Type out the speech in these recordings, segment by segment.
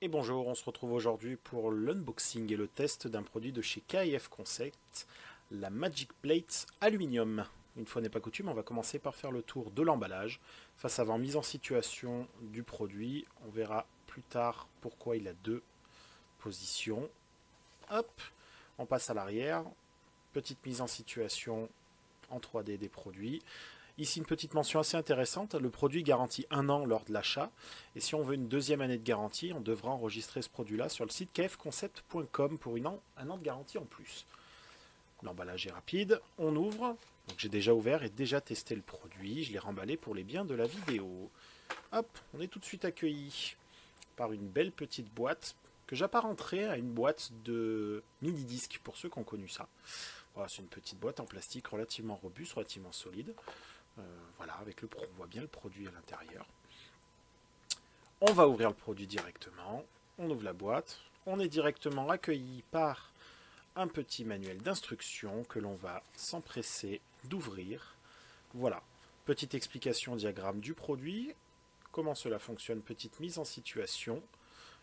Et bonjour, on se retrouve aujourd'hui pour l'unboxing et le test d'un produit de chez KF Concept, la Magic Plate Aluminium. Une fois n'est pas coutume, on va commencer par faire le tour de l'emballage, face avant mise en situation du produit. On verra plus tard pourquoi il a deux positions. Hop, on passe à l'arrière, petite mise en situation en 3D des produits. Ici, une petite mention assez intéressante, le produit garantit 1 an lors de l'achat, et si on veut une deuxième année de garantie, on devra enregistrer ce produit-là sur le site kfconcept.com pour un an de garantie en plus. L'emballage est rapide, on ouvre, donc j'ai déjà ouvert et déjà testé le produit, je l'ai remballé pour les biens de la vidéo. Hop, on est tout de suite accueilli par une belle petite boîte que j'apparenterai à une boîte de mini-disques pour ceux qui ont connu ça. Voilà, c'est une petite boîte en plastique relativement robuste, relativement solide. Voilà, on voit bien le produit à l'intérieur. On va ouvrir le produit directement. On ouvre la boîte. On est directement accueilli par un petit manuel d'instruction que l'on va s'empresser d'ouvrir. Voilà, petite explication diagramme du produit. Comment cela fonctionne, petite mise en situation.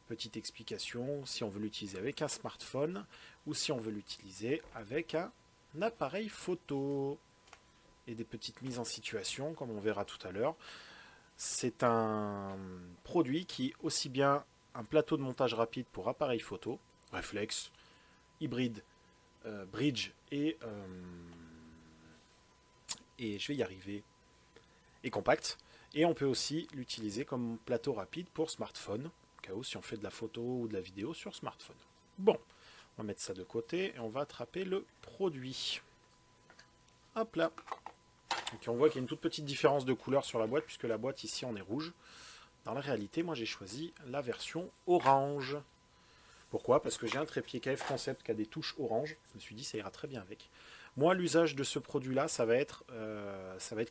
Petite explication si on veut l'utiliser avec un smartphone ou si on veut l'utiliser avec un appareil photo. Et des petites mises en situation, comme on verra tout à l'heure. C'est un produit qui est aussi bien un plateau de montage rapide pour appareil photo, réflexe, hybride, bridge et je vais y arriver, et compact. Et on peut aussi l'utiliser comme plateau rapide pour smartphone, au cas où si on fait de la photo ou de la vidéo sur smartphone. Bon, on va mettre ça de côté et on va attraper le produit. Hop là. Donc on voit qu'il y a une toute petite différence de couleur sur la boîte, puisque la boîte ici on est rouge. Dans la réalité, moi j'ai choisi la version orange. Pourquoi? Parce que j'ai un trépied KF Concept qui a des touches orange. Je me suis dit ça ira très bien avec. Moi, l'usage de ce produit-là, ça va être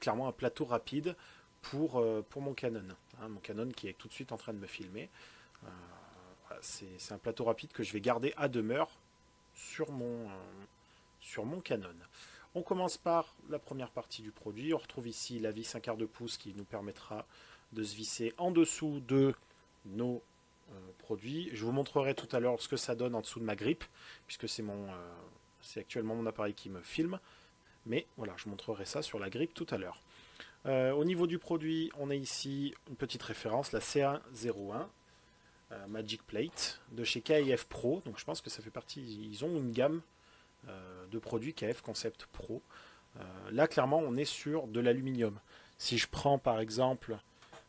clairement un plateau rapide pour mon Canon. Hein, mon Canon qui est tout de suite en train de me filmer. Voilà, c'est un plateau rapide que je vais garder à demeure sur mon Canon. On commence par la première partie du produit. On retrouve ici la vis 1/4 pouce qui nous permettra de se visser en dessous de nos produits. Je vous montrerai tout à l'heure ce que ça donne en dessous de ma grippe, puisque c'est actuellement mon appareil qui me filme. Mais voilà, je vous montrerai ça sur la grippe tout à l'heure. Au niveau du produit, on a ici une petite référence, la C101 Magic Plate de chez KF Pro. Donc je pense que ça fait partie, ils ont une gamme de produits KF Concept Pro. Là, clairement, on est sur de l'aluminium. Si je prends par exemple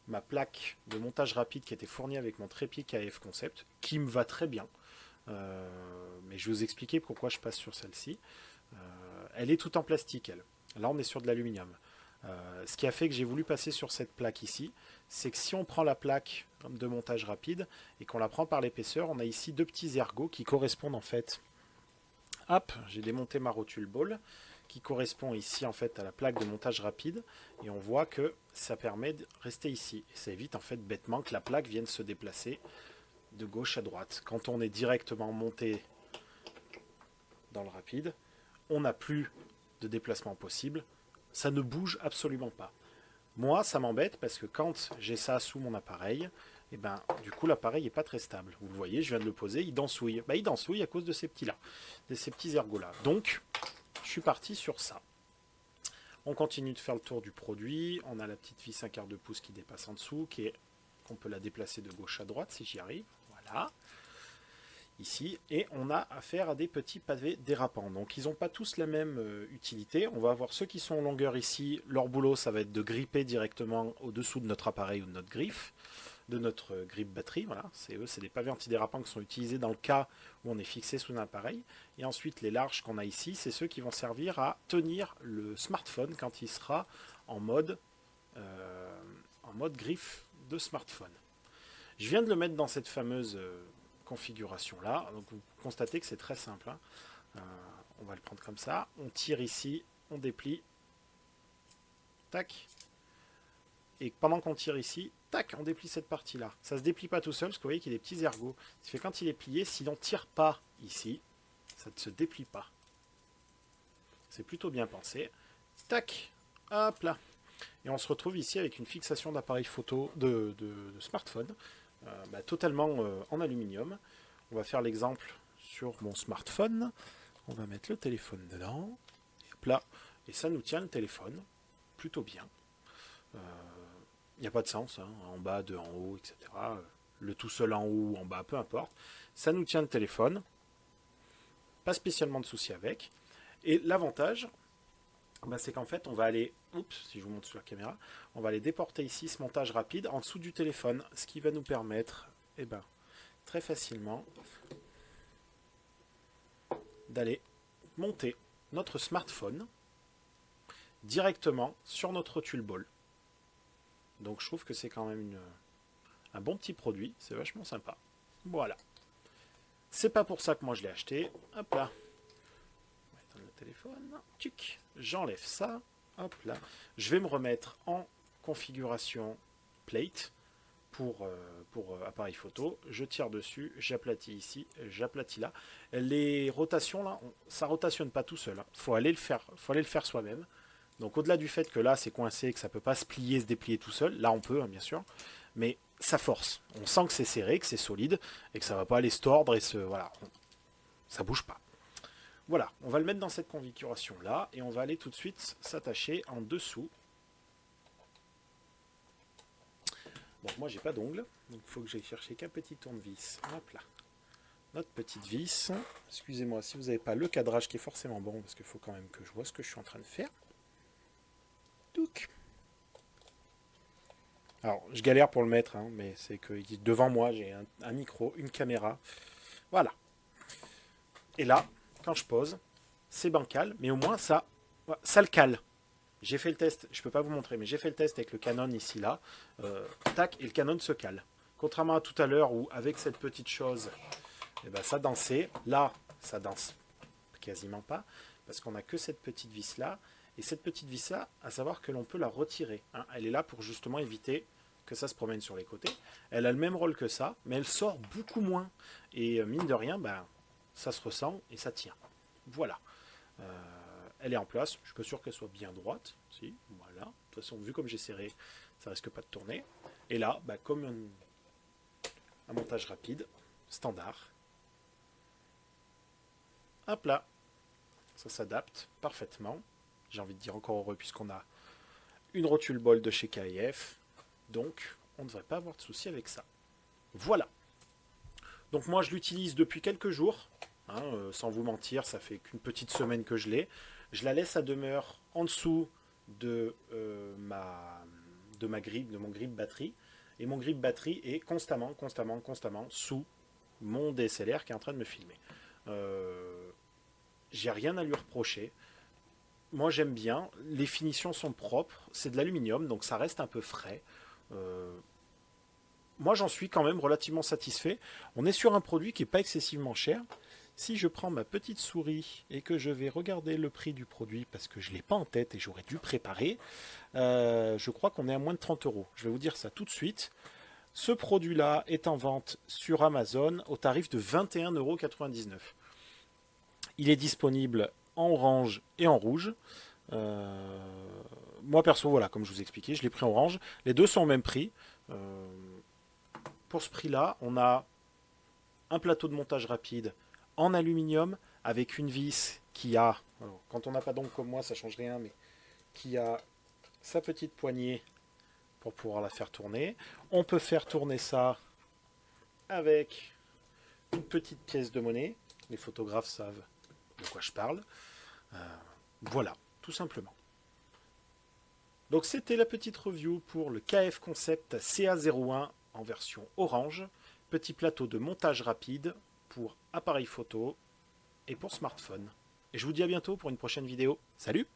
ma plaque de montage rapide qui était fournie avec mon trépied KF Concept, qui me va très bien, mais je vais vous expliquer pourquoi je passe sur celle-ci. Elle est toute en plastique, elle. Là, on est sur de l'aluminium. Ce qui a fait que j'ai voulu passer sur cette plaque ici, c'est que si on prend la plaque de montage rapide et qu'on la prend par l'épaisseur, on a ici deux petits ergots qui correspondent en fait. Hop, j'ai démonté ma rotule ball qui correspond ici en fait à la plaque de montage rapide et on voit que ça permet de rester ici. Et ça évite en fait bêtement que la plaque vienne se déplacer de gauche à droite. Quand on est directement monté dans le rapide, on n'a plus de déplacement possible. Ça ne bouge absolument pas. Moi, ça m'embête parce que quand j'ai ça sous mon appareil, et ben, du coup, l'appareil n'est pas très stable. Vous le voyez, je viens de le poser, il dansouille. Il dansouille à cause de ces petits-là, de ces petits ergots-là. Donc, je suis parti sur ça. On continue de faire le tour du produit. On a la petite vis 1/4 pouce qui dépasse en dessous, qu'on peut la déplacer de gauche à droite si j'y arrive. Voilà. Ici, et on a affaire à des petits pavés dérapants. Donc ils n'ont pas tous la même utilité. On va avoir ceux qui sont en longueur ici. Leur boulot, ça va être de gripper directement au-dessous de notre appareil ou de notre griffe, de notre grip batterie. Voilà, c'est des pavés antidérapants qui sont utilisés dans le cas où on est fixé sous un appareil. Et ensuite, les larges qu'on a ici, c'est ceux qui vont servir à tenir le smartphone quand il sera en mode griffe de smartphone. Je viens de le mettre dans cette fameuse configuration là. Donc vous constatez que c'est très simple. Hein. On va le prendre comme ça. On tire ici, on déplie. Tac. Et pendant qu'on tire ici, tac, on déplie cette partie-là. Ça ne se déplie pas tout seul, parce que vous voyez qu'il y a des petits ergots. Ce qui fait que quand il est plié, si l'on ne tire pas ici, ça ne se déplie pas. C'est plutôt bien pensé. Tac, hop là. Et on se retrouve ici avec une fixation d'appareil photo, de smartphone, totalement en aluminium. On va faire l'exemple sur mon smartphone. On va mettre le téléphone dedans. Et hop là. Et ça nous tient le téléphone plutôt bien. Il n'y a pas de sens, hein, en bas, deux en haut, etc. Le tout seul en haut ou en bas, peu importe. Ça nous tient le téléphone. Pas spécialement de souci avec. Et l'avantage, c'est qu'en fait, on va aller, si je vous montre sur la caméra, on va aller déporter ici ce montage rapide en dessous du téléphone, ce qui va nous permettre, très facilement, d'aller monter notre smartphone directement sur notre rotule ball. Donc je trouve que c'est quand même un bon petit produit, c'est vachement sympa. Voilà. C'est pas pour ça que moi je l'ai acheté. Hop là. On va éteindre le téléphone. Tchic. J'enlève ça. Hop là. Je vais me remettre en configuration plate pour appareil photo. Je tire dessus, j'aplatis ici, j'aplatis là. Les rotations là, ça rotationne pas tout seul. Faut aller le faire soi-même. Donc au-delà du fait que là c'est coincé, que ça peut pas se plier, se déplier tout seul, là on peut bien sûr, mais ça force. On sent que c'est serré, que c'est solide et que ça va pas aller se tordre et ça bouge pas. Voilà, on va le mettre dans cette configuration là et on va aller tout de suite s'attacher en dessous. Bon, moi j'ai pas d'ongles, donc il faut que j'aille chercher qu'un petit tournevis. Hop là. Notre petite vis. Excusez-moi si vous n'avez pas le cadrage qui est forcément bon, parce qu'il faut quand même que je vois ce que je suis en train de faire. Alors, je galère pour le mettre, hein, mais c'est que devant moi, j'ai un micro, une caméra. Voilà. Et là, quand je pose, c'est bancal, mais au moins, ça le cale. J'ai fait le test, je ne peux pas vous montrer, mais j'ai fait le test avec le Canon ici, là. Tac, et le Canon se cale. Contrairement à tout à l'heure où, avec cette petite chose, ça dansait. Là, ça danse quasiment pas, parce qu'on n'a que cette petite vis-là. Et cette petite vis-là, à savoir que l'on peut la retirer. Hein. Elle est là pour justement éviter que ça se promène sur les côtés. Elle a le même rôle que ça, mais elle sort beaucoup moins. Et mine de rien, ça se ressent et ça tient. Voilà. Elle est en place. Je suis pas sûr qu'elle soit bien droite. Si, voilà. De toute façon, vu comme j'ai serré, ça risque pas de tourner. Et là, comme un montage rapide, standard. Hop là. Ça s'adapte parfaitement. J'ai envie de dire encore heureux puisqu'on a une rotule ball de chez KF. Donc, on ne devrait pas avoir de souci avec ça. Voilà. Donc moi, je l'utilise depuis quelques jours. Hein, sans vous mentir, ça fait qu'une petite semaine que je l'ai. Je la laisse à demeure en dessous de mon grip batterie. Et mon grip batterie est constamment sous mon DSLR qui est en train de me filmer. J'ai rien à lui reprocher. Moi j'aime bien, les finitions sont propres, c'est de l'aluminium donc ça reste un peu frais. Moi j'en suis quand même relativement satisfait. On est sur un produit qui n'est pas excessivement cher. Si je prends ma petite souris et que je vais regarder le prix du produit parce que je ne l'ai pas en tête et j'aurais dû préparer, je crois qu'on est à moins de 30 €. Je vais vous dire ça tout de suite. Ce produit-là est en vente sur Amazon au tarif de 21,99 €. Il est disponible en orange et en rouge. Moi perso, voilà, comme je vous expliquais, je l'ai pris en orange. Les deux sont au même prix. Pour ce prix-là, on a un plateau de montage rapide en aluminium avec une vis qui a, alors, quand on n'a pas d'ongles comme moi, ça change rien, mais qui a sa petite poignée pour pouvoir la faire tourner. On peut faire tourner ça avec une petite pièce de monnaie. Les photographes savent de quoi je parle. Voilà, tout simplement. Donc c'était la petite review pour le KF Concept CA01 en version orange. Petit plateau de montage rapide pour appareil photo et pour smartphone. Et je vous dis à bientôt pour une prochaine vidéo. Salut!